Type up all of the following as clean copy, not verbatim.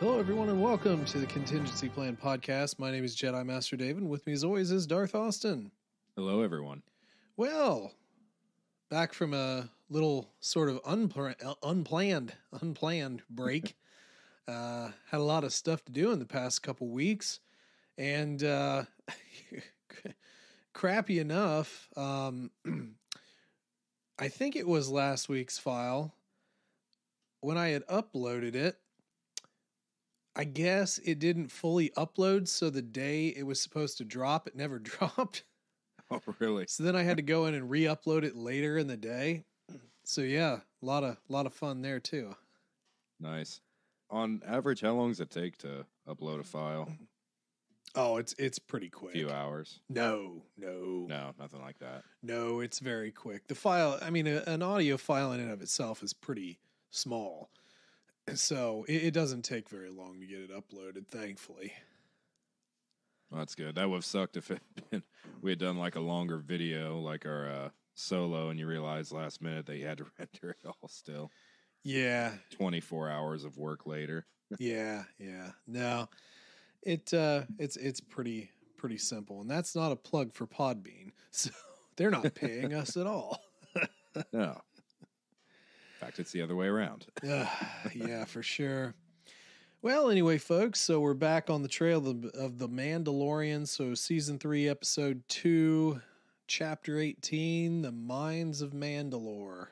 Hello, everyone, and welcome to the Contingency Plan Podcast. My name is Jedi Master David, and with me, as always, is Darth Austin. Hello, everyone. Well, back from a little sort of unplanned break. Had a lot of stuff to do in the past couple weeks, and crappy enough, I think it was last week's file when I had uploaded it. I guess it didn't fully upload, so the day it was supposed to drop, it never dropped. Oh, really? So then I had to go in and re-upload it later in the day. So yeah, a lot of fun there too. Nice. On average, how long does it take to upload a file? Oh, it's pretty quick. A few hours? No, nothing like that. No, it's very quick. The file, I mean, an audio file in and of itself is pretty small. So it doesn't take very long to get it uploaded, thankfully. Well, that's good. That would have sucked if we had done like a longer video, like our solo, and you realized last minute that you had to render it all still. Yeah. 24 hours of work later. Yeah. No, it's pretty simple, and that's not a plug for Podbean. So they're not paying us at all. No. In fact, it's the other way around. Yeah, for sure. Well, anyway, folks, so we're back on the trail of the Mandalorian. So season 3, episode 2, chapter 18, the Mines of Mandalore.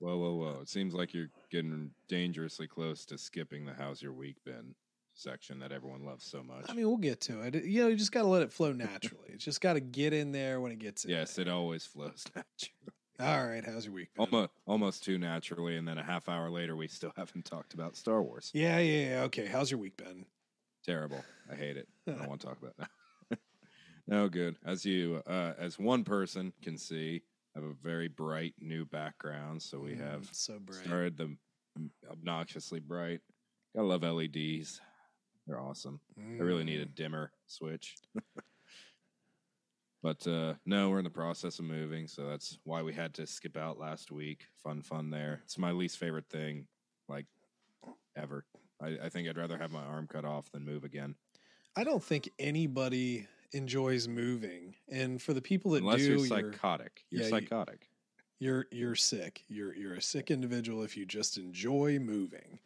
Whoa. It seems like you're getting dangerously close to skipping the How's Your Week Been section that everyone loves so much. I mean, we'll get to it. You just got to let it flow naturally. It's just got to get in there when it gets in. Yes, it always flows naturally. All right, how's your week been? Almost too naturally, and then a half hour later, we still haven't talked about Star Wars. Yeah. Okay, how's your week been? Terrible. I hate it. I don't want to talk about that. No, good. As you, as one person can see, I have a very bright new background, so we have so bright. Started them obnoxiously bright. Gotta love LEDs. They're awesome. I really need a dimmer switch. But no, we're in the process of moving, so that's why we had to skip out last week. Fun there. It's my least favorite thing, like, ever. I think I'd rather have my arm cut off than move again. I don't think anybody enjoys moving, and for the people that Unless do, you're psychotic. You're psychotic. You're sick. You're a sick individual if you just enjoy moving.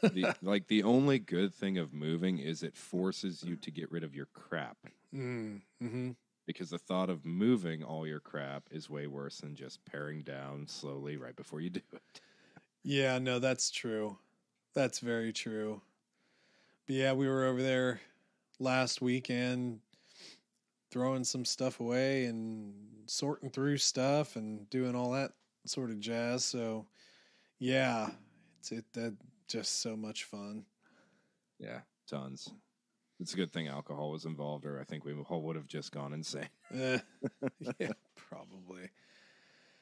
The only good thing of moving is it forces you to get rid of your crap. Mm-hmm. Because the thought of moving all your crap is way worse than just paring down slowly right before you do it. Yeah, no, that's true. That's very true. But yeah, we were over there last weekend throwing some stuff away and sorting through stuff and doing all that sort of jazz. So yeah, that just so much fun. Yeah, tons. It's a good thing alcohol was involved, or I think we all would have just gone insane. Yeah, probably.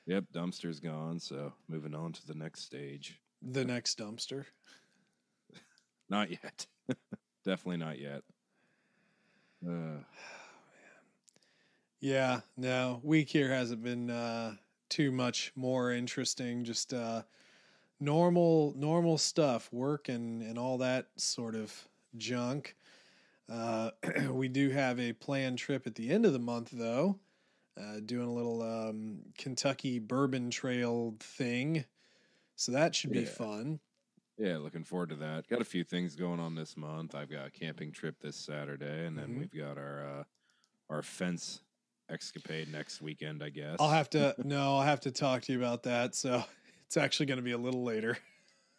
Yep, dumpster's gone, so moving on to the next stage. The next dumpster? Not yet. Definitely not yet. Oh, man. Yeah, no, week here hasn't been too much more interesting. Just normal stuff, work and all that sort of junk. We do have a planned trip at the end of the month, though, doing a little Kentucky Bourbon Trail thing. So that should be fun. Yeah, looking forward to that. Got a few things going on this month. I've got a camping trip this Saturday, and then we've got our fence escapade next weekend, I guess. I'll have to talk to you about that. So it's actually going to be a little later.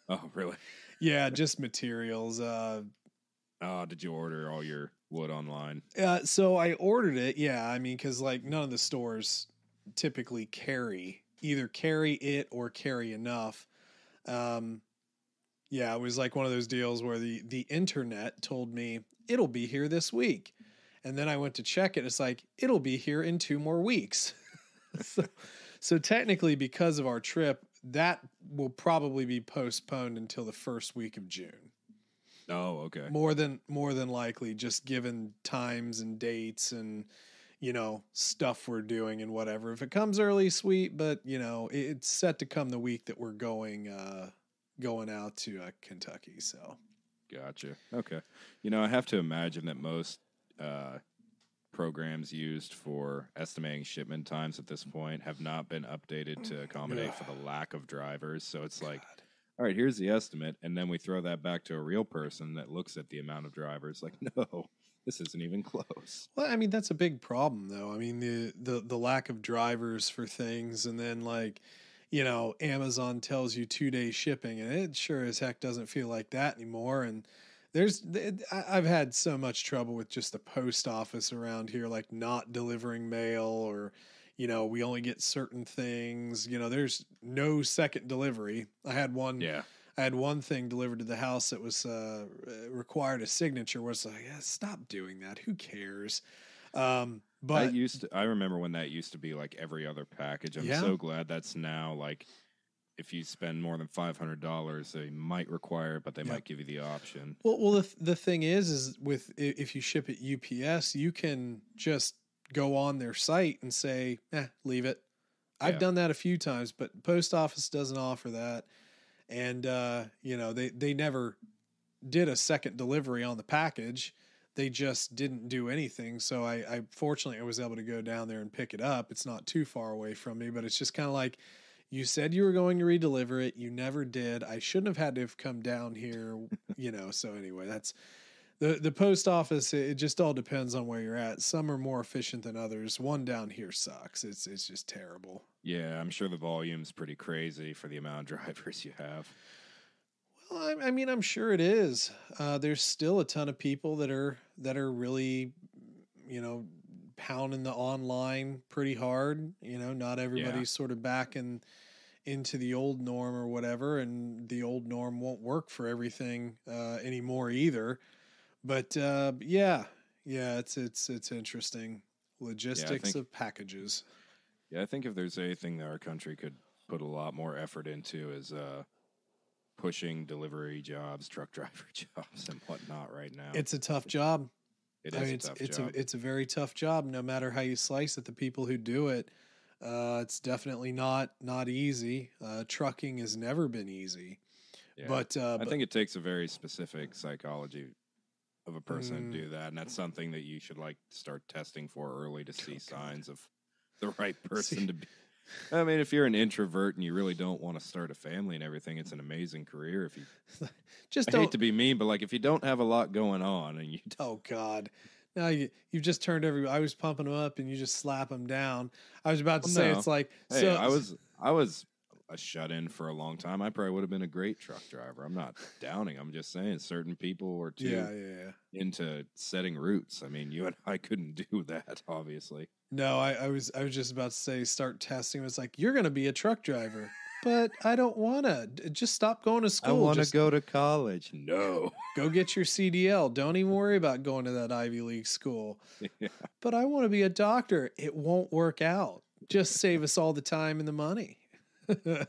Oh, really? Yeah, just materials. Did you order all your wood online? So I ordered it. Yeah, I mean, because like none of the stores typically either carry it or carry enough. Yeah, it was like one of those deals where the internet told me it'll be here this week, and then I went to check it. It's like it'll be here in 2 more weeks. So technically, because of our trip, that will probably be postponed until the first week of June. Oh, okay. More than likely, just given times and dates and, stuff we're doing and whatever. If it comes early, sweet, but, it's set to come the week that we're going going out to Kentucky. So, gotcha. Okay. I have to imagine that most programs used for estimating shipment times at this point have not been updated to accommodate for the lack of drivers. So it's like, all right, here's the estimate, and then we throw that back to a real person that looks at the amount of drivers like, no, this isn't even close. Well, I mean, that's a big problem, though. I mean, the lack of drivers for things, and then like, Amazon tells you 2-day shipping, and it sure as heck doesn't feel like that anymore. And I've had so much trouble with just the post office around here, like not delivering mail, or we only get certain things. There's no second delivery. I had one thing delivered to the house that was required a signature. Was like, stop doing that. Who cares? But I remember when that used to be like every other package. I'm so glad that's now like, if you spend more than $500, they might require it, but they might give you the option. Well, the thing is if you ship at UPS, you can just go on their site and say, leave it. I've done that a few times, but post office doesn't offer that. And, they never did a second delivery on the package. They just didn't do anything. So I fortunately, I was able to go down there and pick it up. It's not too far away from me, but it's just kind of like, you said you were going to redeliver it. You never did. I shouldn't have had to have come down here, So anyway, that's the post office. It just all depends on where you're at. Some are more efficient than others. One down here sucks. It's just terrible. Yeah, I'm sure the volume's pretty crazy for the amount of drivers you have. Well, I mean, I'm sure it is. There's still a ton of people that are really, pounding the online pretty hard. Not everybody's sort of back into the old norm or whatever, and the old norm won't work for everything anymore either. But it's interesting. Logistics of packages. Yeah, I think if there's anything that our country could put a lot more effort into is pushing delivery jobs, truck driver jobs, and whatnot right now. It's a tough job. It's a tough job. It's a very tough job, no matter how you slice it. The people who do it, it's definitely not easy. Trucking has never been easy. Yeah. But I think it takes a very specific psychology of a person to do that, and that's something that you should start testing for early to see signs of the right person to be. I mean, if you're an introvert and you really don't want to start a family and everything, it's an amazing career. If you I hate to be mean, but if you don't have a lot going on and you oh God, now you've just turned I was pumping them up and you just slap them down. I was about to say it's like, hey, so I was a shut-in for a long time. I probably would have been a great truck driver. I'm not downing. I'm just saying certain people were too into setting routes. I mean, you and I couldn't do that, obviously. No, I was just about to say start testing. It's like, you're going to be a truck driver, but I don't want to. Just stop going to school. I want to go to college. No. Go get your CDL. Don't even worry about going to that Ivy League school. Yeah. But I want to be a doctor. It won't work out. Just save us all the time and the money. God,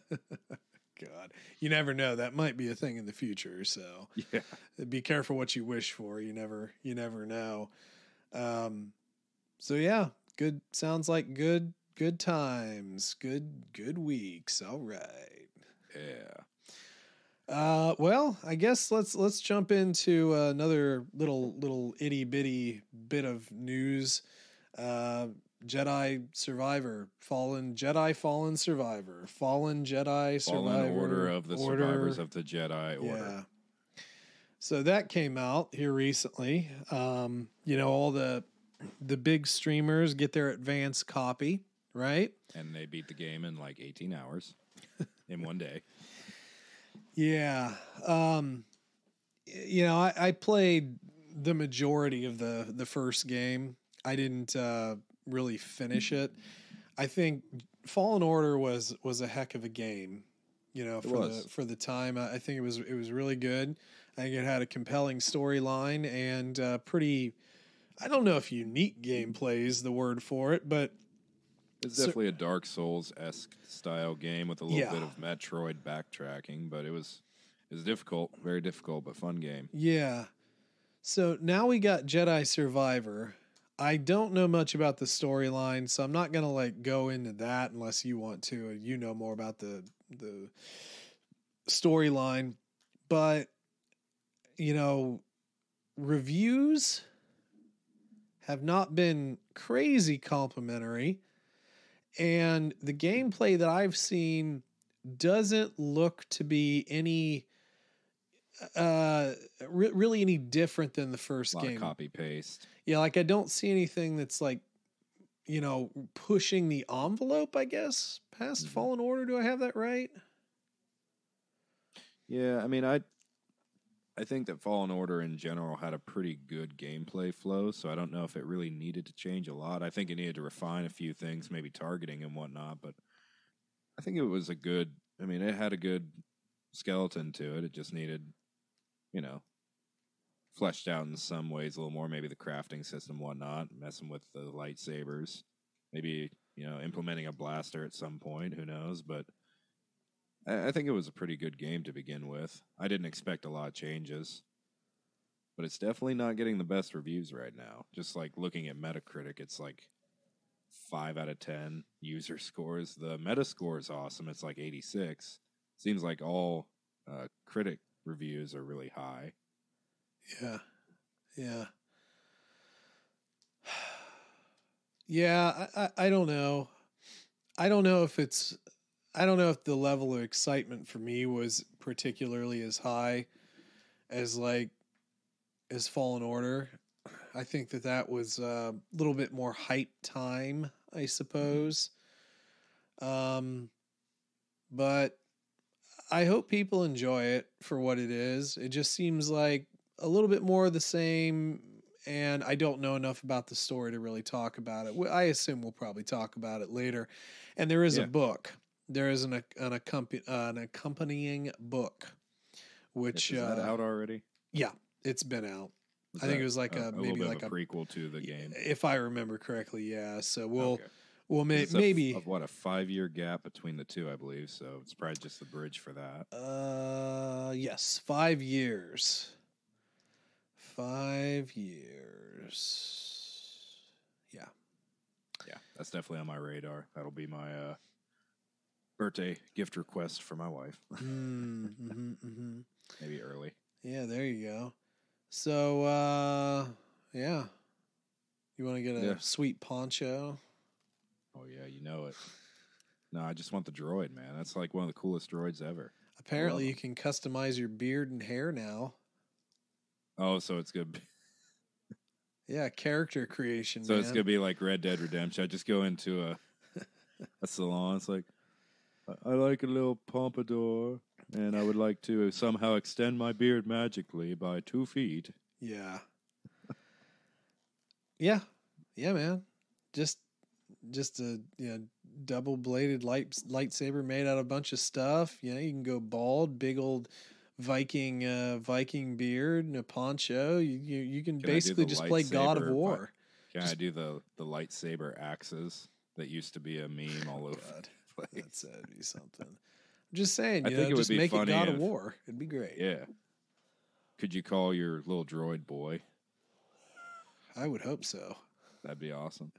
you never know. That might be a thing in the future. So be careful what you wish for. You never know. So yeah, good. Sounds like good times, good weeks. All right. Yeah. Well, I guess let's jump into another little itty bitty bit of news. Jedi Survivor, Fallen Jedi Survivor, Fallen Order of the Survivors of the Jedi Order. Yeah. So that came out here recently. All the big streamers get their advanced copy, right? And they beat the game in 18 hours in one day. Yeah. I played the majority of the first game. I didn't really finish it. I think Fallen Order was a heck of a game, for the time. I think it was really good. I think it had a compelling storyline and pretty, I don't know if unique gameplay is the word for it, but it's definitely a Dark Souls-esque style game with a little bit of Metroid backtracking, but it was difficult, very difficult, but fun game. Yeah. So now we got Jedi Survivor. I don't know much about the storyline, so I'm not going to go into that unless you want to. You know more about the storyline, but reviews have not been crazy complimentary, and the gameplay that I've seen doesn't look to be any really any different than the first game. Copy paste. Yeah, like I don't see anything that's like pushing the envelope, I guess, past Fallen Order. Do I have that right? Yeah, I mean, I think that Fallen Order in general had a pretty good gameplay flow, so I don't know if it really needed to change a lot. I think it needed to refine a few things, maybe targeting and whatnot, but I think it was it had a good skeleton to it. It just needed, fleshed out in some ways a little more, maybe the crafting system, whatnot, messing with the lightsabers, maybe, implementing a blaster at some point, who knows, but I think it was a pretty good game to begin with. I didn't expect a lot of changes, but it's definitely not getting the best reviews right now. Just like looking at Metacritic, it's like 5 out of 10 user scores. The Metascore is awesome. It's like 86. Seems like all critic reviews are really high. Yeah. Yeah. Yeah, I don't know. I don't know if the level of excitement for me was particularly as high as Fallen Order. I think that was a little bit more hype time, I suppose. But I hope people enjoy it for what it is. It just seems like a little bit more of the same, and I don't know enough about the story to really talk about it. I assume we'll probably talk about it later. And there is a book. There is an accompanying book, which is that out already? Yeah, it's been out. I think it was like maybe like a prequel to the game, if I remember correctly. Yeah, so okay. Maybe a 5-year gap between the two, I believe. So it's probably just the bridge for that. Yes, 5 years. 5 years. Yeah. Yeah, that's definitely on my radar. That'll be my birthday gift request for my wife. Maybe early. Yeah, there you go. So, yeah. You want to get a sweet poncho? Oh, yeah, you know it. No, I just want the droid, man. That's like one of the coolest droids ever. Apparently, you can customize your beard and hair now. Oh, so it's good. Yeah, character creation. So it's gonna be like Red Dead Redemption. I just go into a salon. It's like, I like a little pompadour, and I would like to somehow extend my beard magically by 2 feet. Yeah. Yeah, man. Just a double bladed lightsaber made out of a bunch of stuff. You can go bald, big old Viking beard and a poncho. You can basically just play God of War. Can I do the lightsaber axes that used to be a meme all over the place? That'd be something. I'm just saying, I think it would be make funny it God of War. It'd be great. Yeah. Could you call your little droid boy? I would hope so. That'd be awesome.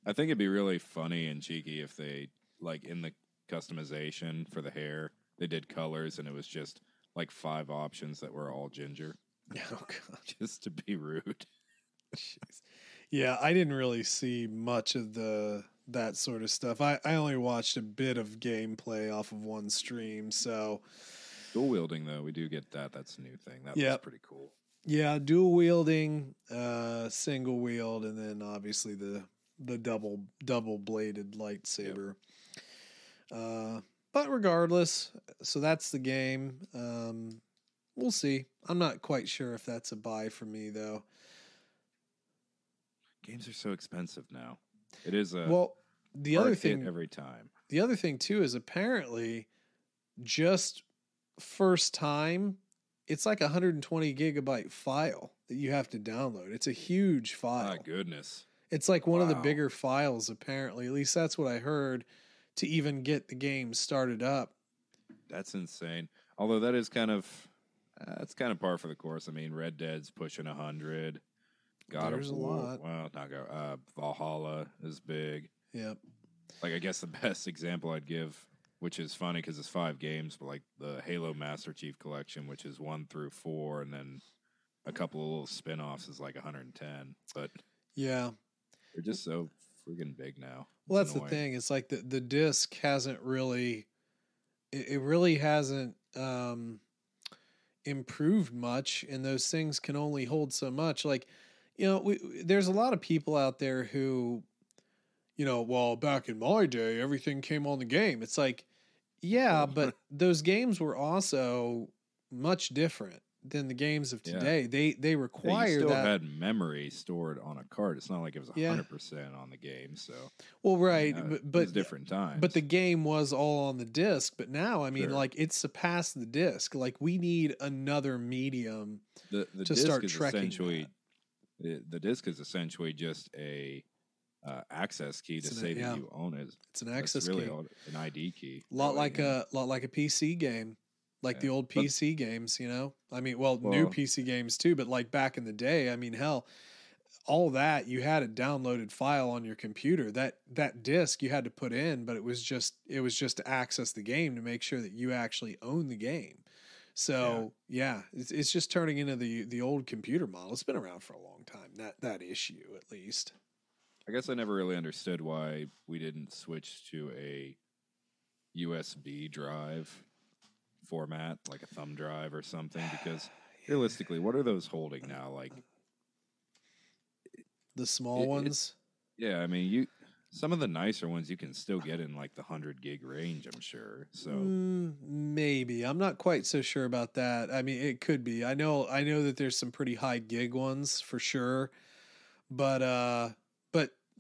I think it'd be really funny and cheeky if they, like, in the customization for the hair, they did colors and it was just like 5 options that were all ginger. Oh, God. Just to be rude. Jeez. Yeah, I didn't really see much of that sort of stuff. I only watched a bit of gameplay off of one stream, so... Dual wielding, though, we do get that. That's a new thing. That was pretty cool. Yeah, dual wielding, single wield, and then obviously the double bladed lightsaber. Yep. But regardless, so that's the game. We'll see. I'm not quite sure if that's a buy for me, though. Games are so expensive now. It is the other thing every time. The other thing too is apparently just first time, it's like 120 gigabyte file that you have to download. It's a huge file. My goodness. It's like one of the bigger files, apparently. At least that's what I heard, to even get the game started up. That's insane. Although that is kind of par for the course. I mean, Red Dead's pushing 100. There's a lot. Well, Valhalla is big. Yep. Like, I guess the best example I'd give which is funny because it's 5 games, but like the Halo Master Chief Collection, which is 1 through 4, and then a couple of little spin-offs is like 110. But yeah, they're just so friggin' big now. well, that's annoying. The thing. It's like the disc hasn't really, it really hasn't improved much, and those things can only hold so much. Like, there's a lot of people out there who, well, back in my day, everything came on the game. It's like, yeah, but those games were also much different than the games of today. Yeah. They require you still that had memory stored on a card. It's not like it was 100% on the game. So well, right, but it was different times. But the game was all on the disc. But now, I mean, like it's surpassed the disc. Like we need another medium to disc start trekking. The disc is essentially just a access key to say that you own it. It's an access key, an ID key. Lot like a PC game. Like the old PC games, I mean, well, new PC games too, but like back in the day, I mean, hell, all that you had a downloaded file on your computer. That disc you had to put in, but it was just to access the game to make sure that you actually own the game. So it's just turning into the old computer model. It's been around for a long time. That issue, at least. I guess I never really understood why we didn't switch to a USB drive format, like a thumb drive or something, because realistically, what are those holding now? Like the small ones? I mean, some of the nicer ones you can still get in like the 100 gig range, I'm sure. So maybe. I'm not quite so sure about that. I mean, it could be. I know that there's some pretty high gig ones for sure. But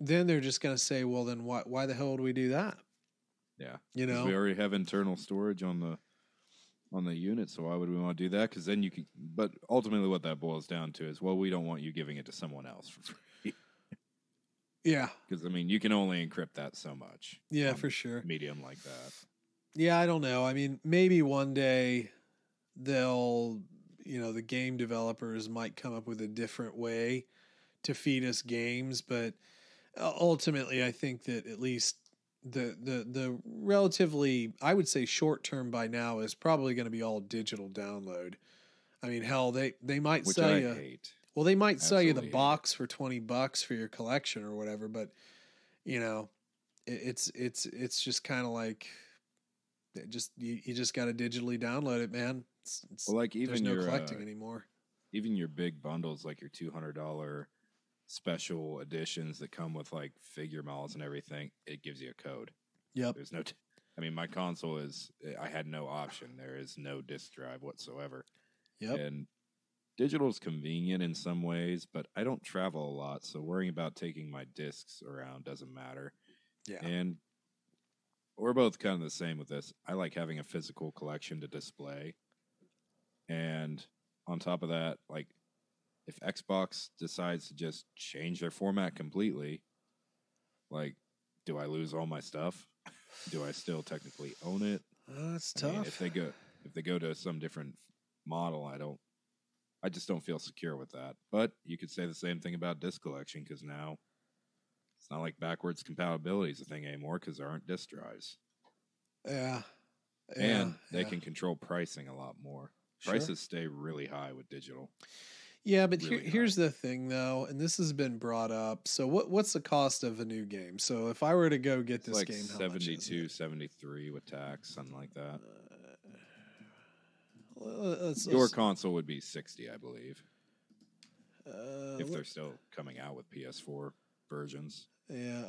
then they're just going to say, well, then why the hell would we do that? Yeah. We already have internal storage on the unit, so why would we want to do that? Because then you can. But ultimately, what that boils down to is, well, we don't want you giving it to someone else for free. Yeah. Because I mean, you can only encrypt that so much. Yeah, for sure. Medium like that. Yeah, I don't know. I mean, maybe one day they'll, the game developers might come up with a different way to feed us games, but ultimately, I think that at least the relatively, I would say, short term by now is probably going to be all digital download. I mean, hell, they might Which sell I you. Hate. Well, they might sell you the box for $20 for your collection or whatever, but it's just kind of like you just got to digitally download it, man. Well, like even there's no collecting anymore. Even your big bundles, like your $200 special editions that come with like figure models and everything, it gives you a code. Yep. There's no. I mean, my console I had no option. There is no disk drive whatsoever. Yep. And digital is convenient in some ways, but I don't travel a lot, so worrying about taking my discs around doesn't matter. Yeah. And we're both kind of the same with this. I like having a physical collection to display. And on top of that, like, if Xbox decides to just change their format completely, like, do I lose all my stuff? Do I still technically own it? That's tough. Mean, if they go to some different model, I just don't feel secure with that. But you could say the same thing about disc collection, because now it's not like backwards compatibility is a thing anymore, because there aren't disc drives. Yeah. And they can control pricing a lot more. Prices stay really high with digital. Yeah, but really here's the thing, though, and this has been brought up. So what's the cost of a new game? So if I were to go get this game, how much is it? $72, $73 with tax, something like that. Your console would be $60, I believe. If they're still coming out with PS4 versions. Yeah,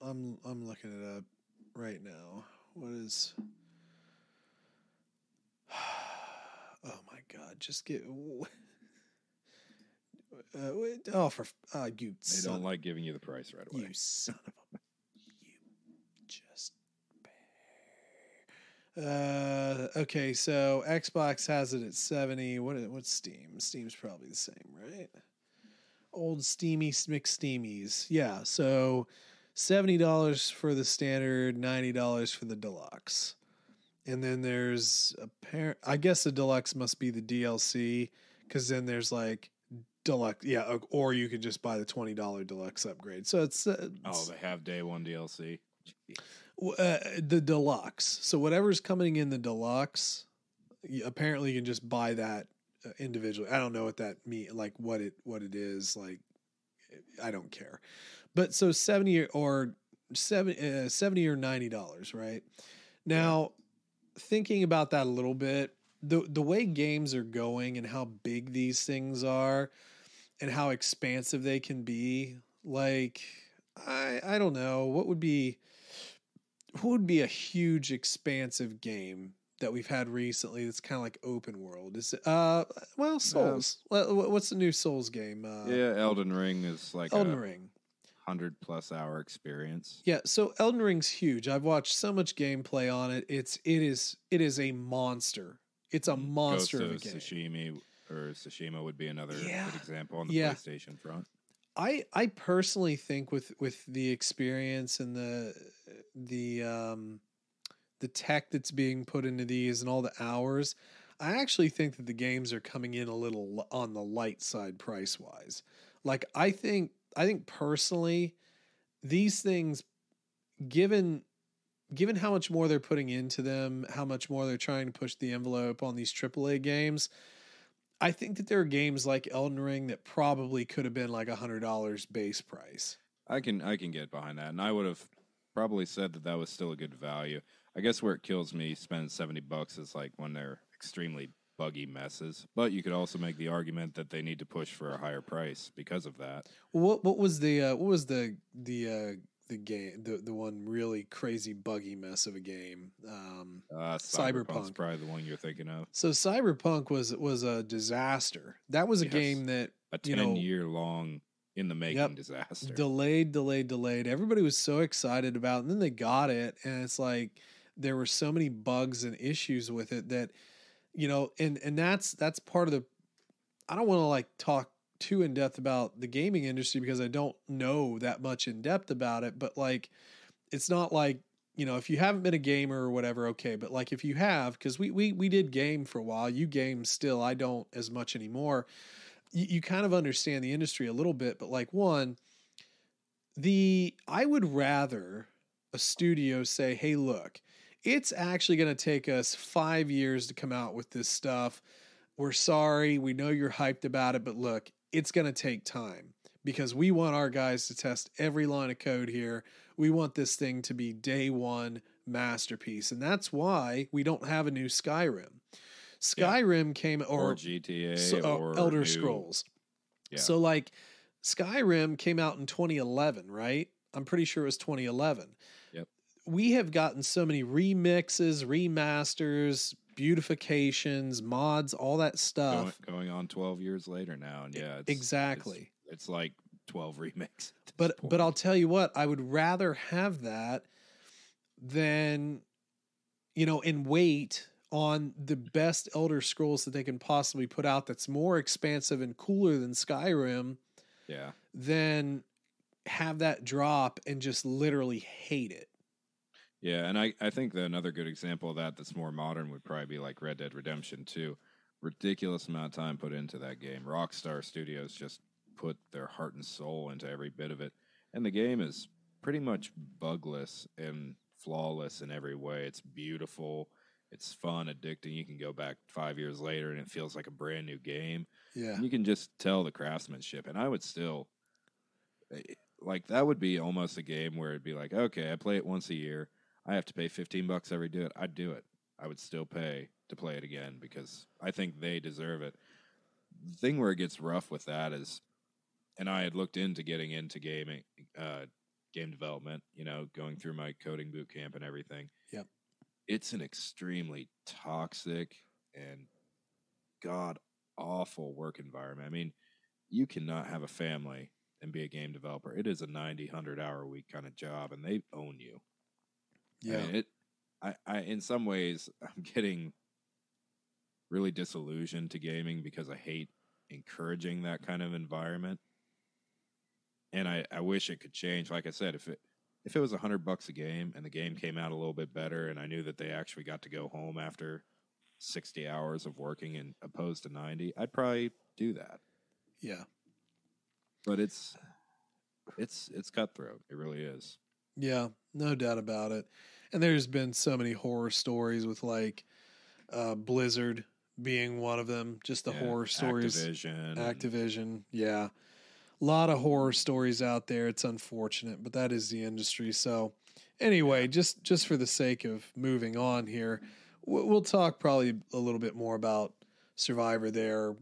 I'm looking it up right now. What is? Oh my God! Just get. You. They don't like giving you the price right away. You son of a. You just. Okay, so Xbox has it at 70. What's Steam? Steam's probably the same, right? Old Steamy McSteamies. Yeah, so $70 for the standard, $90 for the deluxe. And then there's I guess the deluxe must be the DLC, because then there's like deluxe, or you could just buy the $20 deluxe upgrade. So it's they have day one DLC. Jeez. The deluxe. So whatever's coming in the deluxe, apparently you can just buy that individually. I don't know what that mean, like what it is. Like, I don't care. But so 70 or $90, right? Now, thinking about that a little bit, the way games are going and how big these things are and how expansive they can be, like I don't know what would be a huge expansive game that we've had recently that's kind of like open world. Is Souls. What's the new Souls game? Elden Ring is like Elden Ring. 100+ hour experience. Yeah, so Elden Ring's huge. I've watched so much gameplay on it. It is a monster. It's a monster of a game. Tsushima would be another good example on the PlayStation front. I personally think with the experience and the tech that's being put into these and all the hours, I actually think that the games are coming in a little on the light side price wise. Like I think personally, these things, given how much more they're putting into them, how much more they're trying to push the envelope on these AAA games, I think that there are games like Elden Ring that probably could have been like $100 base price. I can get behind that, and I would have probably said that was still a good value. I guess where it kills me spending $70 is like when they're extremely buggy messes. But you could also make the argument that they need to push for a higher price because of that. What was the game, the one really crazy buggy mess of a game? Cyberpunk's probably the one you're thinking of. So Cyberpunk was a disaster. That was a game that a 10-year long in the making disaster. Delayed. Everybody was so excited about it, and then they got it, and it's like there were so many bugs and issues with it that, and that's part of the, I don't want to like talk too in depth about the gaming industry because I don't know that much in depth about it, but like, it's not like, if you haven't been a gamer or whatever, okay. But like, if you have, because we did game for a while, you game still, I don't as much anymore. You kind of understand the industry a little bit, but like I would rather a studio say, hey, look, it's actually going to take us 5 years to come out with this stuff. We're sorry. We know you're hyped about it, but look, it's going to take time because we want our guys to test every line of code here. We want this thing to be day one masterpiece. And that's why we don't have a new Skyrim. Skyrim came or GTA or Elder Scrolls. Yeah. So like Skyrim came out in 2011, right? I'm pretty sure it was 2011. Yep. We have gotten so many remixes, remasters, beautifications, mods, all that stuff. Going on 12 years later now, and exactly. It's like 12 remakes. But I'll tell you what, I would rather have that than and wait on the best Elder Scrolls that they can possibly put out that's more expansive and cooler than Skyrim. Yeah. Than have that drop and just literally hate it. Yeah, and I think that another good example of that's more modern would probably be like Red Dead Redemption 2. Ridiculous amount of time put into that game. Rockstar Studios just put their heart and soul into every bit of it. And the game is pretty much bugless and flawless in every way. It's beautiful. It's fun, addicting. You can go back 5 years later and it feels like a brand new game. Yeah. And you can just tell the craftsmanship. And I would still, like, that would be almost a game where it'd be like, okay, I play it once a year. I have to pay $15 every do it. I'd do it. I would still pay to play it again because I think they deserve it. The thing where it gets rough with that is, and I had looked into getting into gaming, game development, going through my coding boot camp and everything. Yep. It's an extremely toxic and god awful work environment. I mean, you cannot have a family and be a game developer. It is a 90, 100-hour a week kind of job, and they own you. Yeah. I mean, I in some ways, I'm getting really disillusioned to gaming because I hate encouraging that kind of environment. And I wish it could change. Like I said, if it was $100 a game and the game came out a little bit better and I knew that they actually got to go home after 60 hours of working and opposed to 90, I'd probably do that. Yeah. But it's cutthroat. It really is. Yeah, no doubt about it. And there's been so many horror stories with like Blizzard being one of them. Just the horror stories. Activision. Yeah. A lot of horror stories out there. It's unfortunate, but that is the industry. So anyway, just for the sake of moving on here, we'll talk probably a little bit more about Survivor there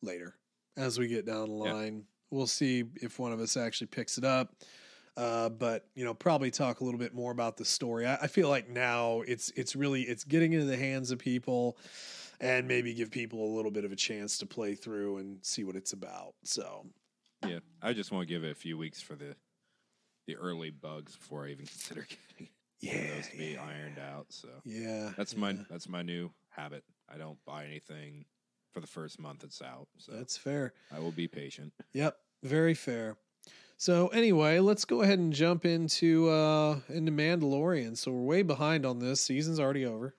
later as we get down the line. We'll see if one of us actually picks it up. But probably talk a little bit more about the story. I feel like now it's getting into the hands of people, and maybe give people a little bit of a chance to play through and see what it's about. So, yeah, I just want to give it a few weeks for the early bugs before I even consider getting those to be ironed out. So that's my new habit. I don't buy anything for the first month it's out. So that's fair. I will be patient. Yep, very fair. So anyway, let's go ahead and jump into Mandalorian. So we're way behind on this. Season's already over.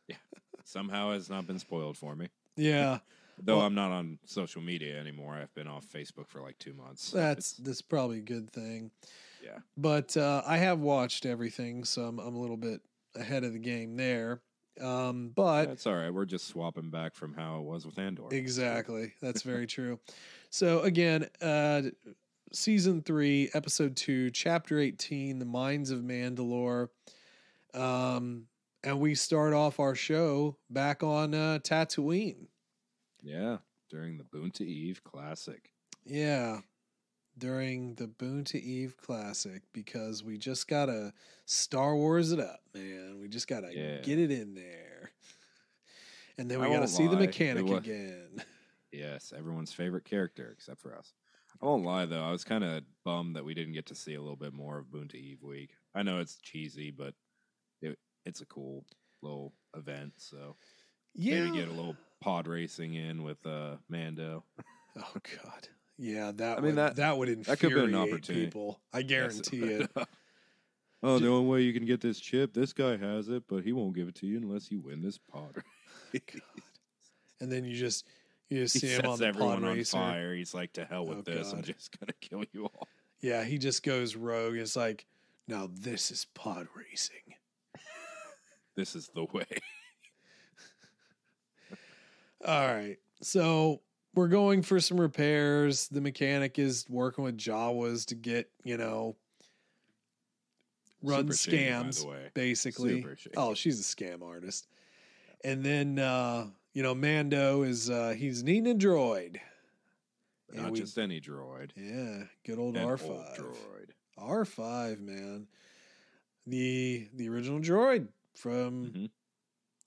Yeah. Somehow has not been spoiled for me. Yeah. Though I'm not on social media anymore. I've been off Facebook for like 2 months. That's probably a good thing. Yeah. But I have watched everything, so I'm a little bit ahead of the game there. But that's all right. We're just swapping back from how it was with Andor. Exactly. That's very true. So again, Season 3, Episode 2, Chapter 18, The Mines of Mandalore. And we start off our show back on Tatooine. Yeah, during the Boonta Eve Classic. Yeah, during the Boonta Eve Classic, because we just gotta Star Wars it up, man. We just gotta get it in there. And then we gotta see the mechanic again. Yes, everyone's favorite character, except for us. I won't lie, though. I was kind of bummed that we didn't get to see a little bit more of Boonta Eve Week. I know it's cheesy, but it's a cool little event. So maybe get a little pod racing in with Mando. Oh, God. Yeah, that would infuriate people. I guarantee it. The only way you can get this chip, this guy has it, but he won't give it to you unless you win this pod race. God. And then you just see him on the pod racer. On fire. He's like, to hell with this. God. I'm just going to kill you all. Yeah, he just goes rogue. It's like, now this is pod racing. This is the way. All right. So we're going for some repairs. The mechanic is working with Jawas to get, run Super scams, shady, by the way. Basically. Super shady. Oh, she's a scam artist. And then, Mando is, he's needing a droid. Not just any droid. Yeah, good old R5. Old droid. R5, man. The original droid from,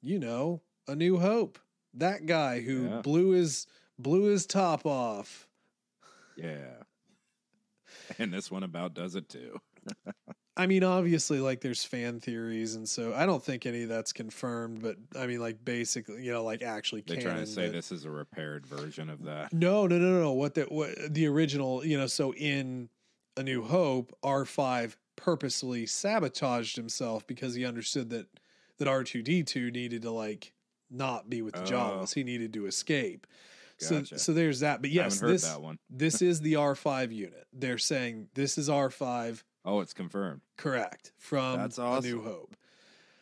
A New Hope. That guy who blew his top off. Yeah. And this one about does it too. I mean, obviously, like, there's fan theories, and so I don't think any of that's confirmed, but I mean, like, basically, actually canon. They're trying to say this is a repaired version of that. No. What the original, so in A New Hope, R5 purposely sabotaged himself because he understood that R2-D2 needed to, like, not be with the Jawas. He needed to escape. Gotcha. So there's that. But yes, that one. This is the R5 unit. They're saying this is R5. Oh, it's confirmed. Correct. From A New Hope.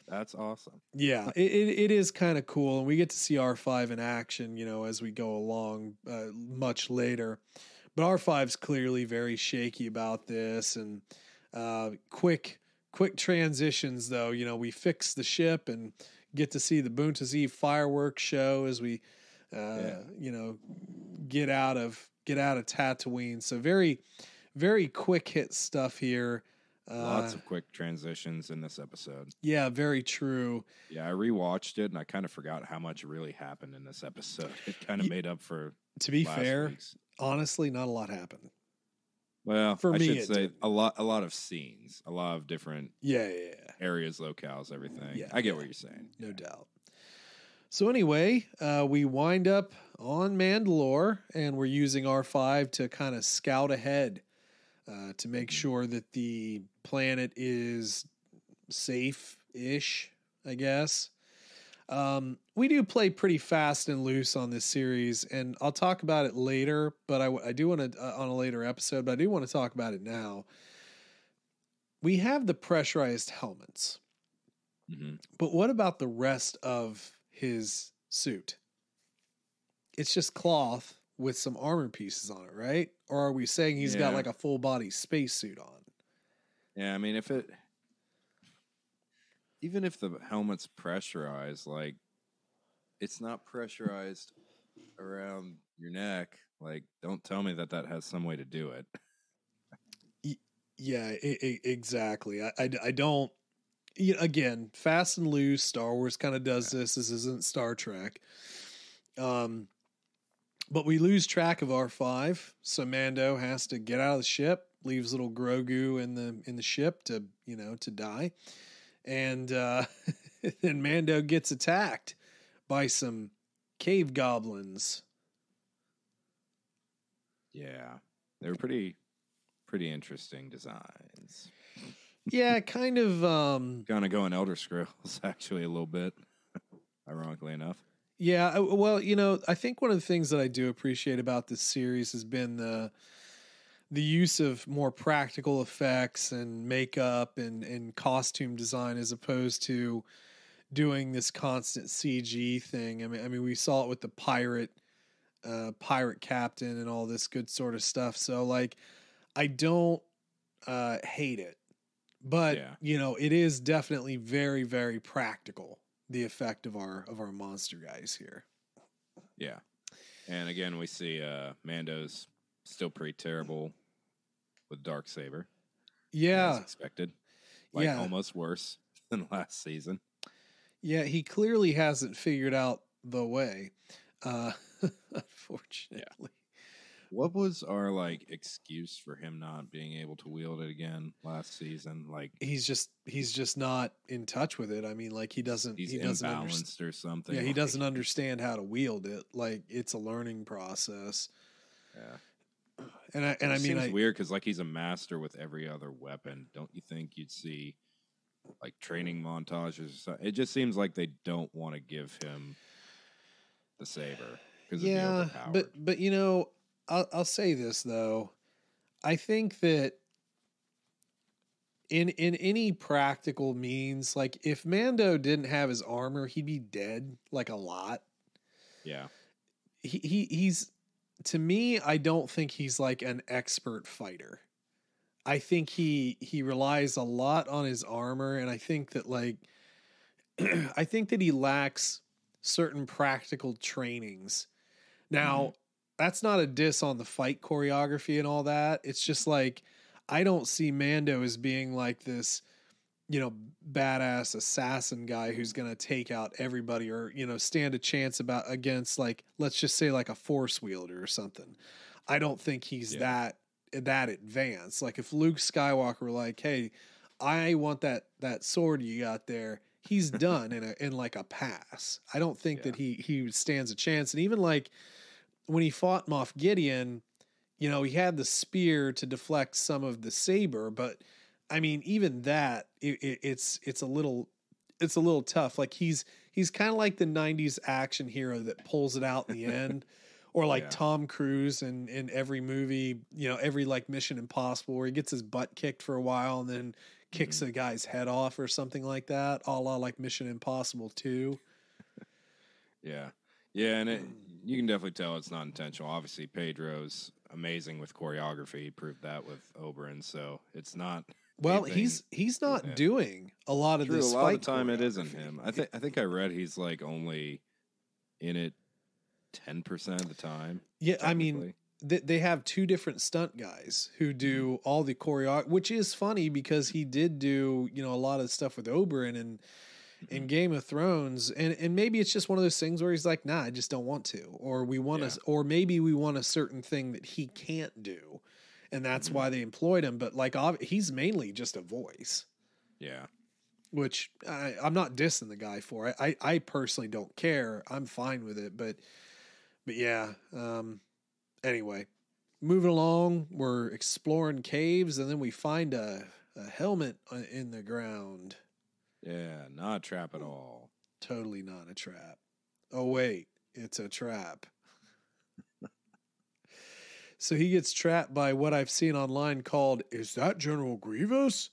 That's awesome. Yeah, it is kind of cool. And we get to see R5 in action, as we go along much later. But R5's clearly very shaky about this. And quick transitions, though. We fix the ship and get to see the Boonta Eve fireworks show as we, get out of Tatooine. So very, very quick hit stuff here. Lots of quick transitions in this episode. Yeah, very true. Yeah, I rewatched it and I kind of forgot how much really happened in this episode. It kind of made up for. To be fair, honestly, not a lot happened. Well, I should say a lot of scenes, a lot of different areas, locales, everything. Yeah, I get what you're saying. No doubt. So anyway, we wind up on Mandalore, and we're using R5 to kind of scout ahead to make sure that the planet is safe-ish, I guess. We do play pretty fast and loose on this series, and I'll talk about it later, but I do want to, on a later episode, but I do want to talk about it now. we have the pressurized helmets, but what about the rest of his suit? It's just cloth with some armor pieces on it, right? Or are we saying he's got like a full body spacesuit on? Yeah, I mean, even if the helmet's pressurized, like, it's not pressurized around your neck. Like, don't tell me that has some way to do it. Yeah, exactly. I don't. Again, fast and loose. Star Wars kind of does this. This isn't Star Trek. But we lose track of R5, so Mando has to get out of the ship, leaves little Grogu in the ship to die, and then Mando gets attacked by some cave goblins. Yeah, they were pretty interesting designs. Yeah, kind of going Elder Scrolls actually a little bit, ironically enough. Yeah, well, I think one of the things that I do appreciate about this series has been the use of more practical effects and makeup and costume design as opposed to doing this constant CG thing. I mean, we saw it with the pirate captain and all this good sort of stuff. So like, I don't hate it, but it is definitely very, very practical. The effect of our monster guys here. Yeah. And again, we see Mando's still pretty terrible with Darksaber. Yeah. As expected. Almost worse than last season. Yeah, he clearly hasn't figured out the way. Unfortunately. Yeah. What was our excuse for him not being able to wield it again last season? He's just not in touch with it. I mean, he doesn't imbalanced or something. Yeah, he doesn't understand how to wield it. It's a learning process. Yeah. And I mean, it's weird because he's a master with every other weapon. Don't you think you'd see training montages or something? It just seems like they don't want to give him the saber because it'd be overpowered. But I'll say this though. I think that in any practical means, if Mando didn't have his armor, he'd be dead a lot. Yeah. He's to me, I don't think he's an expert fighter. I think he relies a lot on his armor, and I think that I think that he lacks certain practical trainings. Now, that's not a diss on the fight choreography and all that. It's just I don't see Mando as being this, badass assassin guy who's going to take out everybody or, stand a chance against let's just say a force wielder or something. I don't think he's that advanced. If Luke Skywalker were hey, I want that sword you got there, he's done in a pass. I don't think that he stands a chance. And even when he fought Moff Gideon, he had the spear to deflect some of the saber, but I mean, even that it's a little tough. He's kind of like the 90s action hero that pulls it out in the end, or Tom Cruise in every movie, every Mission Impossible where he gets his butt kicked for a while and then kicks a guy's head off or something like that, a la Mission Impossible 2. Yeah. Yeah, and you can definitely tell it's not intentional. Obviously, Pedro's amazing with choreography. He proved that with Oberyn, so it's not. Well, he's not doing a lot of this. A lot of the time, it isn't him. I think I read he's only in it 10% of the time. Yeah, I mean, they have two different stunt guys who do all the choreography, which is funny because he did do a lot of stuff with Oberyn and. In Game of Thrones, and maybe it's just one of those things where he's nah, I just don't want to, or or maybe we want a certain thing that he can't do, and that's why they employed him. But he's mainly just a voice, which I'm not dissing the guy for. I personally don't care. I'm fine with it, but yeah. Anyway, moving along, we're exploring caves, and then we find a helmet in the ground. Yeah, not a trap at all. Totally not a trap. Oh, wait, it's a trap. So he gets trapped by what I've seen online called, is that General Grievous?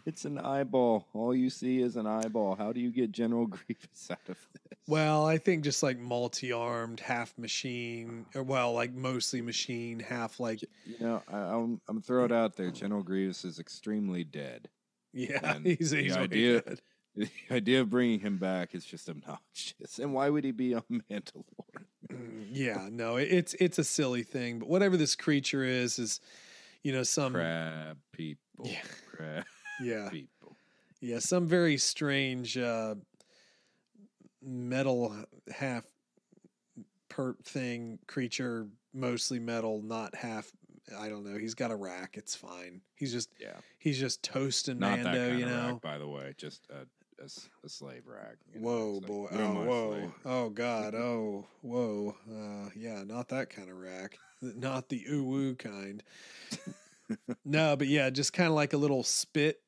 It's an eyeball. All you see is an eyeball. How do you get General Grievous out of this? Well, I think just like multi-armed, half machine, or well, like mostly machine, half like. I'm throw it out there. General Grievous is extremely dead. Yeah, And he's the already dead. The idea of bringing him back is just obnoxious. And why would he be on Mandalore? Yeah, no, it's a silly thing. But whatever this creature is some crab people. Yeah. Crab yeah, people. Yeah, some very strange metal half pert thing creature, mostly metal, not half. I don't know. He's got a rack. It's fine. He's just toasting Not Mando. That kind of rack, by the way, just a slave rack. Whoa, boy! Oh, whoa! Oh, God! Oh, whoa! Yeah, not that kind of rack. Not the ooh kind. No, but yeah, just kind of like a little spit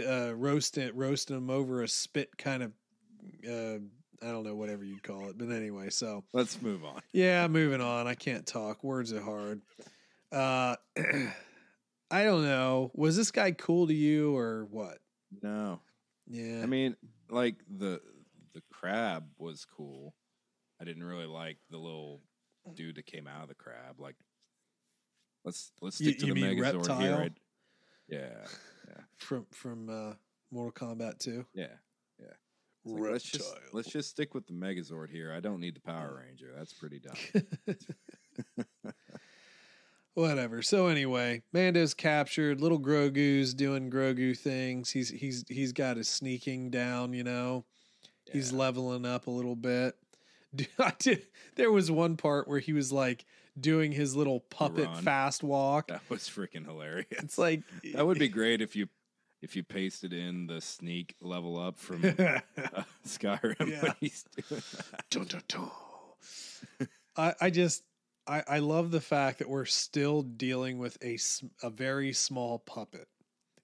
roasting them over a spit kind of. I don't know, whatever you'd call it, but anyway. So let's move on. Yeah, moving on. I can't talk. Words are hard. I don't know. Was this guy cool to you or what? No. Yeah. I mean, like the crab was cool. I didn't really like the little dude that came out of the crab. Like, let's stick to the Megazord reptile? here. Yeah. From Mortal Kombat 2. Yeah. Like, let's just stick with the Megazord here. I don't need the Power Ranger. That's pretty dumb. Whatever. So anyway, Mando's captured. Little Grogu's doing Grogu things. He's got his sneaking down. Yeah. He's leveling up a little bit. There was one part where he was like doing his little puppet fast walk. That was freaking hilarious. It's like that would be great if you pasted in the sneak level up from Skyrim. Yeah. When he's doing that. I love the fact that we're still dealing with a very small puppet,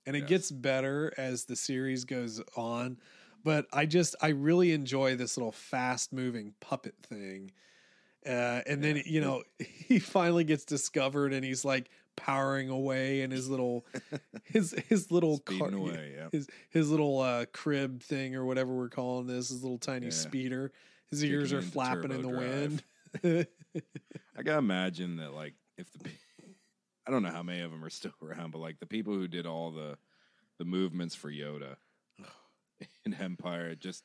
and it gets better as the series goes on. But I really enjoy this little fast moving puppet thing. And then, he finally gets discovered and he's like powering away in his little, his little car, his little crib thing or whatever we're calling this, his little tiny speeder. His ears are flapping in the wind. I gotta imagine that, like, I don't know how many of them are still around, but like the people who did all the movements for Yoda in Empire just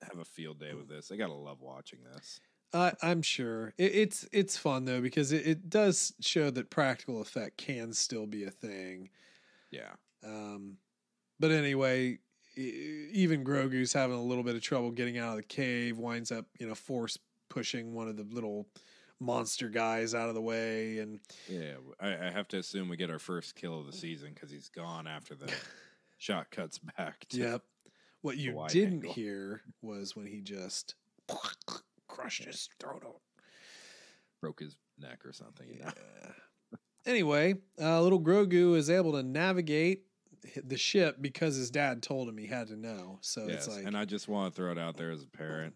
have a field day with this. They gotta love watching this. I'm sure it's fun though, because it does show that practical effect can still be a thing. Yeah. But anyway, even Grogu's having a little bit of trouble getting out of the cave, winds up, force pushing one of the little monster guys out of the way. And yeah, I have to assume we get our first kill of the season because he's gone after the shot cuts back. Yep. What you didn't hear was when he just crushed his throat out. Broke his neck or something. Yeah. Anyway, little Grogu is able to navigate the ship because his dad told him he had to know. So it's like, and I just want to throw it out there as a parent.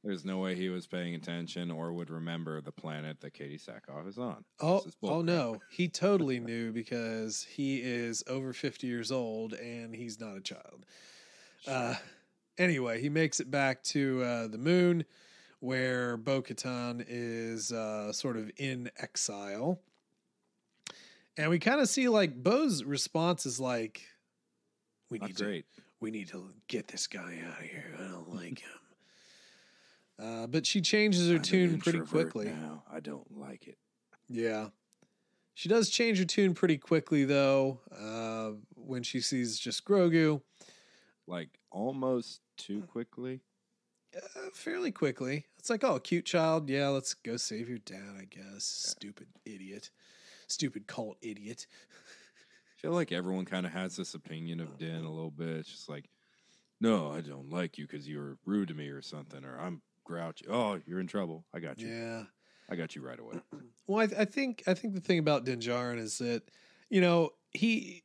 There's no way he was paying attention or would remember the planet that Katie Sackhoff is on. Oh no, he totally knew because he is over 50 years old and he's not a child. Sure. Anyway, he makes it back to the moon where Bo-Katan is sort of in exile. And we kind of see like Bo's response is like, we need to get this guy out of here. I don't like him. But she changes her tune pretty quickly. Now. I don't like it. Yeah. She does change her tune pretty quickly, though, when she sees just Grogu. Like, almost too quickly? Fairly quickly. It's like, oh, cute child. Yeah, let's go save your dad, I guess. Stupid idiot. Stupid cult idiot. I feel like everyone kind of has this opinion of Din a little bit. It's just like, no, I don't like you because you were rude to me or something, or I'm grouchy. Oh, you're in trouble. I got you. Yeah. I got you right away. Well, I think the thing about Din Djarin is that, he,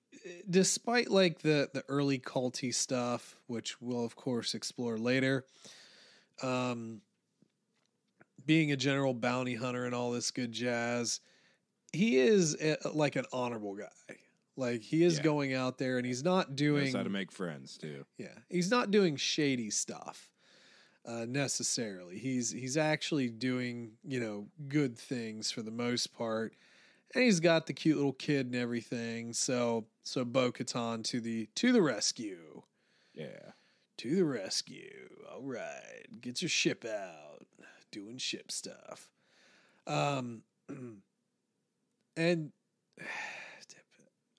despite like the early culty stuff, which we'll of course explore later, being a general bounty hunter and all this good jazz, he is like an honorable guy. Like, he is going out there, and he's not doing... He knows how to make friends, too. Yeah, he's not doing shady stuff necessarily. He's actually doing, good things for the most part. And he's got the cute little kid and everything. So Bo-Katan to the rescue. Yeah. To the rescue. All right. Get your ship out. Doing ship stuff. And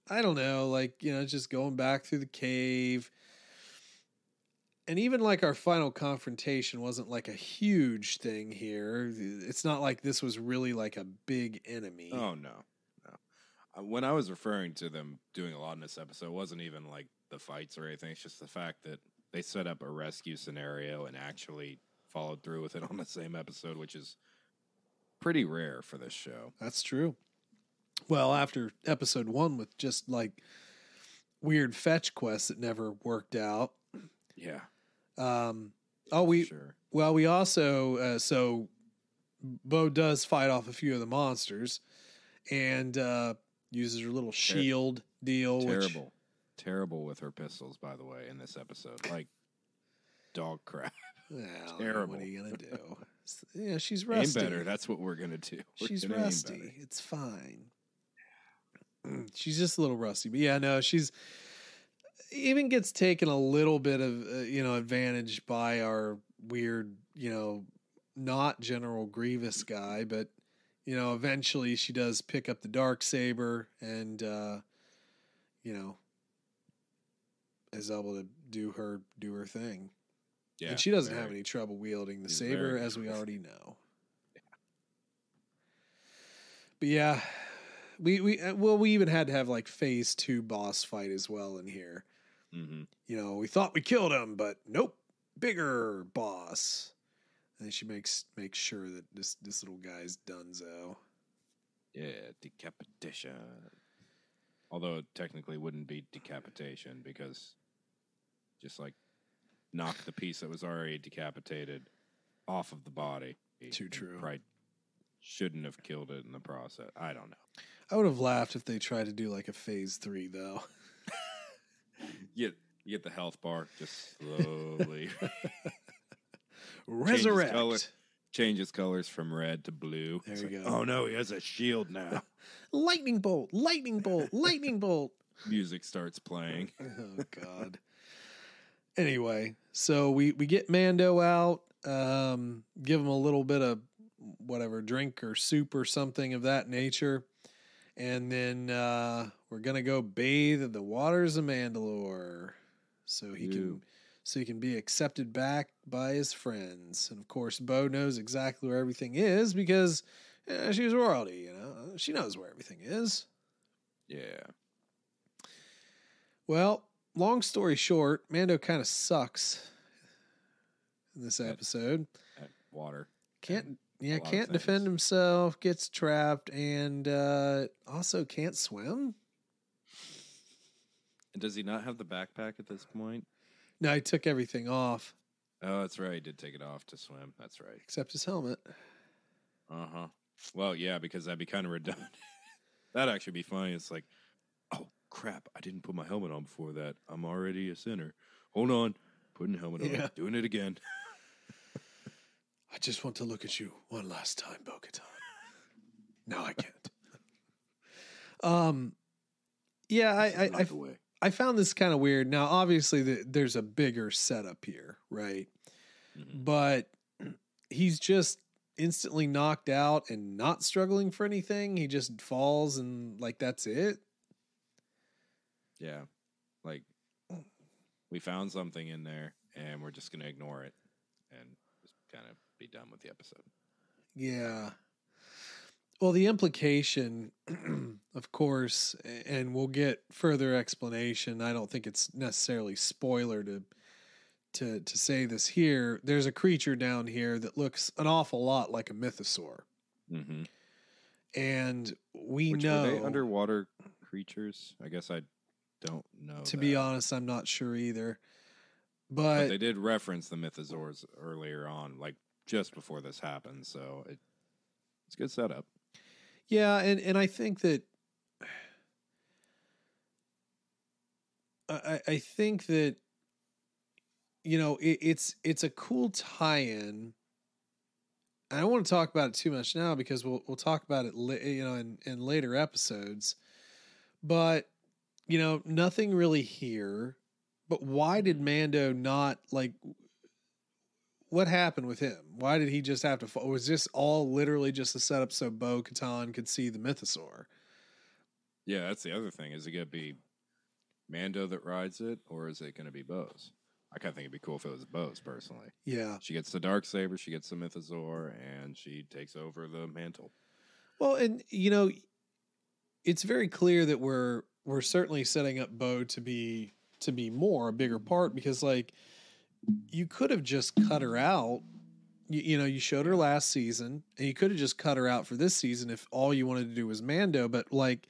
I don't know, like, just going back through the cave. And even like our final confrontation wasn't like a huge thing here. It's not like this was really like a big enemy. Oh, no. When I was referring to them doing a lot in this episode, it wasn't even like the fights or anything. It's just the fact that they set up a rescue scenario and actually followed through with it on the same episode, which is pretty rare for this show. That's true. Well, after episode 1 with just like weird fetch quests that never worked out. Yeah. We also, so Bo does fight off a few of the monsters and, uses her little shield deal. Terrible with her pistols, by the way, in this episode. Like, dog crap. Well, terrible. What are you going to do? Yeah, she's rusty. Aim better. That's what we're going to do. She's rusty. It's fine. She's just a little rusty. But yeah, no, she's even gets taken a little bit of, advantage by our weird, not General Grievous guy, but eventually she does pick up the Darksaber and, is able to do her thing. Yeah, and she doesn't have any trouble wielding the saber, as we already know. Yeah. But yeah, we even had to have like phase 2 boss fight as well in here. Mm-hmm. We thought we killed him, but nope, bigger boss. And then she makes sure that this little guy's donezo. Yeah, decapitation. Although it technically wouldn't be decapitation because just like knock the piece that was already decapitated off of the body. Too true. Right. Shouldn't have killed it in the process. I don't know. I would have laughed if they tried to do like a phase 3 though. You get the health bar just slowly. Resurrect. Changes colors from red to blue. There you go. Oh no, he has a shield now. Lightning bolt, lightning bolt, lightning bolt. Music starts playing. Oh God. Anyway, so we get Mando out, give him a little bit of whatever, drink or soup or something of that nature. And then we're gonna go bathe in the waters of Mandalore. So he can be accepted back by his friends. And of course, Bo knows exactly where everything is because she's royalty, She knows where everything is. Yeah. Well, long story short, Mando kind of sucks in this episode. At water. Can't defend himself, gets trapped, and also can't swim. And does he not have the backpack at this point? No, he took everything off. Oh, that's right. He did take it off to swim. That's right. Except his helmet. Uh-huh. Well, yeah, because that'd be kind of redundant. That'd actually be funny. It's like, oh, crap. I didn't put my helmet on before that. I'm already a sinner. Hold on. Putting the helmet on. Doing it again. I just want to look at you one last time, Bo-Katan. No, I can't. Yeah, I found this kind of weird. Now, obviously, there's a bigger setup here, right? Mm-hmm. But he's just instantly knocked out and not struggling for anything. He just falls and, like, that's it. Yeah. Like, we found something in there, and we're just going to ignore it and just kind of be done with the episode. Yeah. Well, the implication, of course, and we'll get further explanation. I don't think it's necessarily spoiler to say this here. There's a creature down here that looks an awful lot like a mythosaur. Mm-hmm. And were they underwater creatures? I guess I don't know. To be honest, I'm not sure either. But they did reference the mythosaurs earlier on, like just before this happened. So it's a good setup. Yeah, and I think that I think that, it's a cool tie-in. I don't want to talk about it too much now because we'll talk about it, in later episodes. But nothing really here. But why did Mando not like? What happened with him? Why did he just have to fall? Was this all literally just a setup so Bo-Katan could see the mythosaur? Yeah, that's the other thing. Is it going to be Mando that rides it, or is it going to be Bo's? I kind of think it'd be cool if it was Bo's, personally. Yeah. She gets the Darksaber, she gets the mythosaur, and she takes over the mantle. Well, and it's very clear that we're certainly setting up Bo to be a bigger part, because like you could have just cut her out. You showed her last season, and you could have just cut her out for this season if all you wanted to do was Mando. But like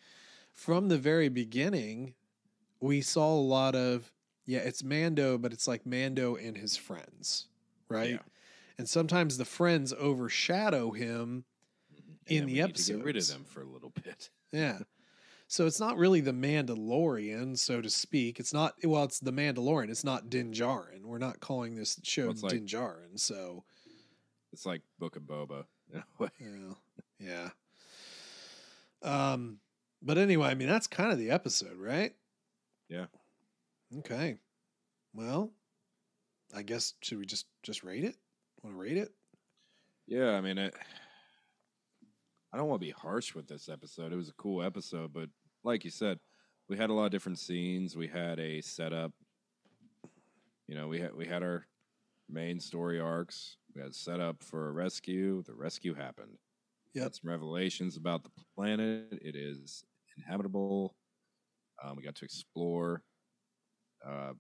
from the very beginning, we saw a lot of, it's Mando, but it's like Mando and his friends, right? Yeah. And sometimes the friends overshadow him in the episodes. To get rid of them for a little bit. Yeah. So it's not really the Mandalorian, so to speak. It's not, it's the Mandalorian. It's not Din Djarin. We're not calling this show Din Djarin, so. It's like Book of Boba. Yeah. But anyway, I mean, that's kind of the episode, right? Yeah. Okay. Well, I guess, should we just rate it? Want to rate it? Yeah, I mean, I don't want to be harsh with this episode. It was a cool episode, but like you said, we had a lot of different scenes. We had a setup. We had our main story arcs. We had set up for a rescue. The rescue happened. Yep. Had some revelations about the planet. It is inhabitable. We got to explore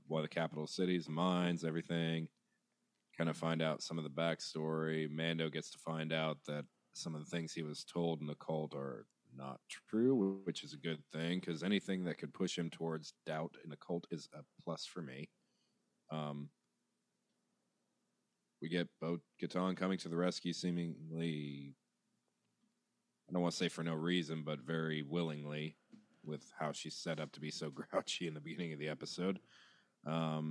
one of the capital cities, mines, everything. Kind of find out some of the backstory. Mando gets to find out that some of the things he was told in the cult are not true, which is a good thing, because anything that could push him towards doubt in the cult is a plus for me. We get Bo-Katan coming to the rescue, seemingly, I don't want to say for no reason, but very willingly, with how she's set up to be so grouchy in the beginning of the episode. Yeah,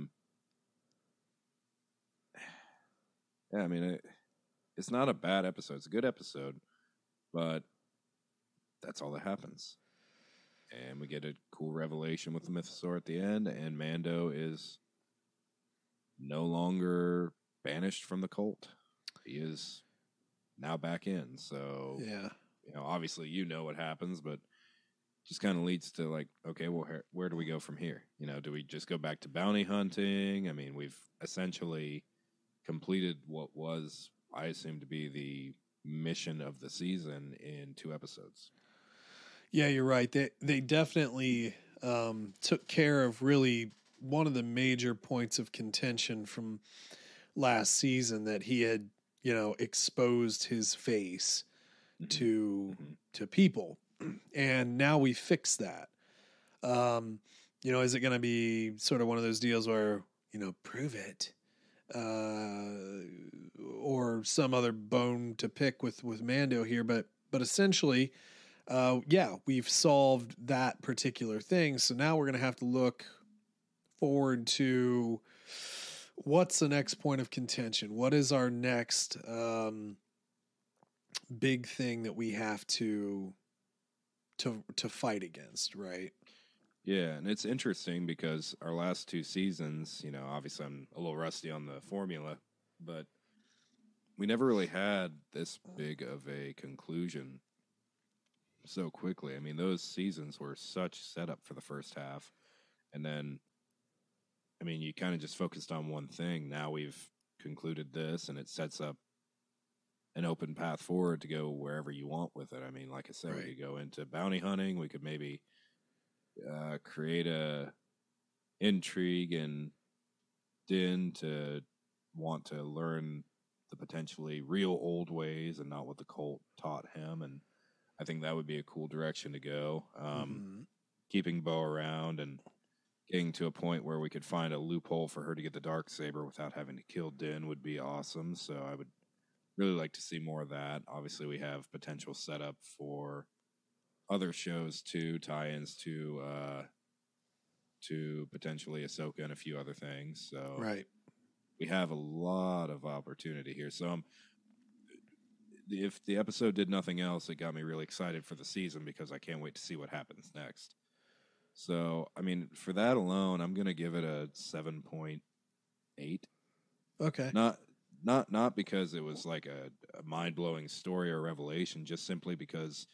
I mean, it's not a bad episode. It's a good episode, but that's all that happens. And we get a cool revelation with the mythosaur at the end, and Mando is no longer banished from the cult. He is now back in. So, yeah, obviously what happens, but just kind of leads to like, okay, well, where do we go from here? Do we just go back to bounty hunting? I mean, we've essentially completed what was, I assume, to be the mission of the season in 2 episodes. Yeah, you're right. They definitely took care of really one of the major points of contention from last season, that he had, exposed his face to people, and now we fixed that. Is it going to be sort of one of those deals where, prove it, or some other bone to pick with Mando here? But essentially, we've solved that particular thing. So now we're going to have to look forward to what's the next point of contention. What is our next big thing that we have to fight against, right? Yeah, and it's interesting because our last 2 seasons, obviously I'm a little rusty on the formula, but we never really had this big of a conclusion so quickly. I mean, those seasons were such setup for the first half, and then, I mean, you kind of just focused on one thing. Now we've concluded this, and it sets up an open path forward to go wherever you want with it. I mean, like I said, Right. We could go into bounty hunting. We could maybe create a intrigue in Din to want to learn the potentially real old ways and not what the cult taught him. And I think that would be a cool direction to go. Keeping Bo around and getting to a point where we could find a loophole for her to get the Darksaber without having to kill Din would be awesome. So I would really like to see more of that. Obviously, we have potential setup for other shows too, tie-ins to to potentially Ahsoka and a few other things. So Right. we have a lot of opportunity here. So if the episode did nothing else, it got me really excited for the season because I can't wait to see what happens next. So, I mean, for that alone, I'm going to give it a 7.8. Okay. Not because it was like a mind-blowing story or revelation, just simply because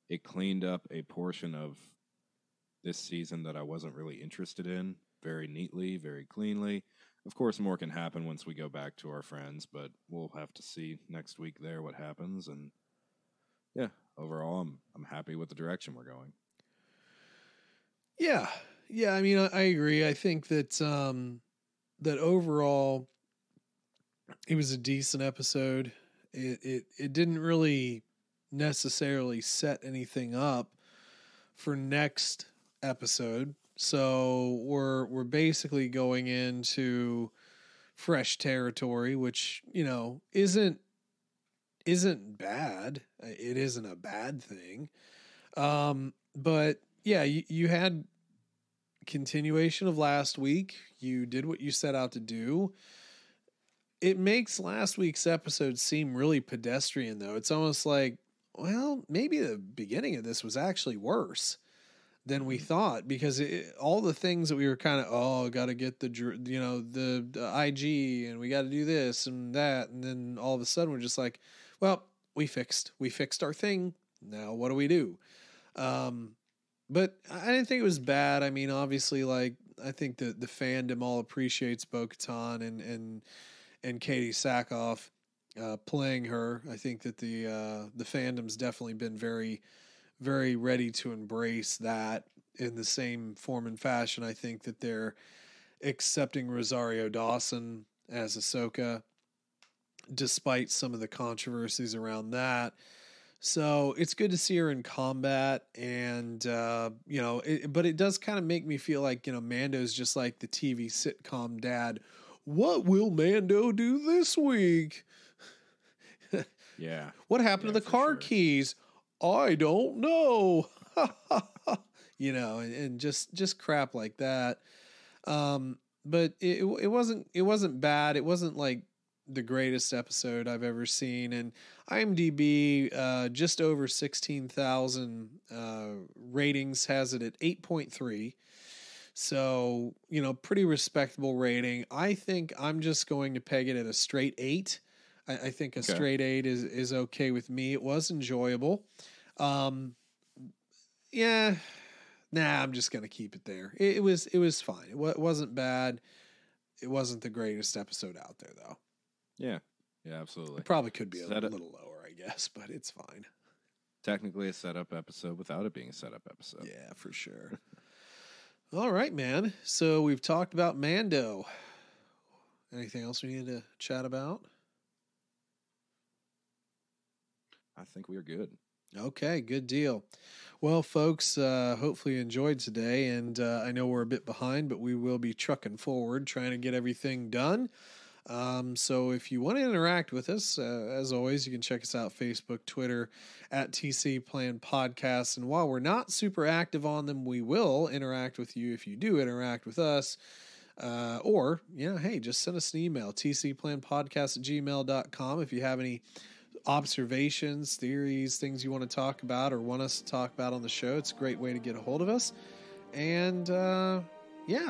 it cleaned up a portion of this season that I wasn't really interested in very neatly, very cleanly. Of course, more can happen once we go back to our friends, but we'll have to see next week there what happens. And yeah, overall, I'm happy with the direction we're going. Yeah. I mean, I agree. I think that that overall, it was a decent episode. It didn't really necessarily set anything up for next episode. So we're basically going into fresh territory, which, isn't bad. It isn't a bad thing. But yeah, you had continuation of last week. You did what you set out to do. It makes last week's episode seem really pedestrian, though. It's almost like, well, maybe the beginning of this was actually worse than we thought, because all the things that we were kind of, got to get the IG, and we got to do this and that, and then all of a sudden we're just like, well, we fixed our thing. Now what do we do? But I didn't think it was bad. I mean, obviously, like, I think the fandom all appreciates Bo-Katan and Katie Sackhoff playing her. I think that the fandom's definitely been very, very ready to embrace that in the same form and fashion. I think that they're accepting Rosario Dawson as Ahsoka, despite some of the controversies around that. So it's good to see her in combat, and but it does kind of make me feel like, Mando's just like the TV sitcom dad. What will Mando do this week? Yeah. What happened to the car keys? I don't know. And just crap like that. But it wasn't bad. It wasn't like the greatest episode I've ever seen. And IMDb, just over 16,000 ratings, has it at 8.3. So, pretty respectable rating. I think I'm just going to peg it at a straight 8. I think a straight 8 is okay with me. It was enjoyable. I'm just going to keep it there. It was fine. It wasn't bad. It wasn't the greatest episode out there, though. Yeah, absolutely. It probably could be a little lower, I guess, but it's fine. Technically a setup episode without it being a setup episode. Yeah, for sure. All right, man. So we've talked about Mando. Anything else we need to chat about? I think we are good. Okay, good deal. Well, folks, hopefully you enjoyed today, and I know we're a bit behind, but we will be trucking forward, trying to get everything done. So if you want to interact with us, as always, you can check us out Facebook, Twitter, at TC Plan Podcast. And while we're not super active on them, we will interact with you if you do interact with us. Or, hey, just send us an email, tcplanpodcast@gmail.com, if you have any observations, theories, things you want to talk about or want us to talk about on the show. It's a great way to get a hold of us. And, I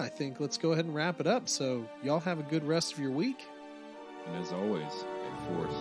think let's go ahead and wrap it up. So y'all have a good rest of your week. And as always, may the Force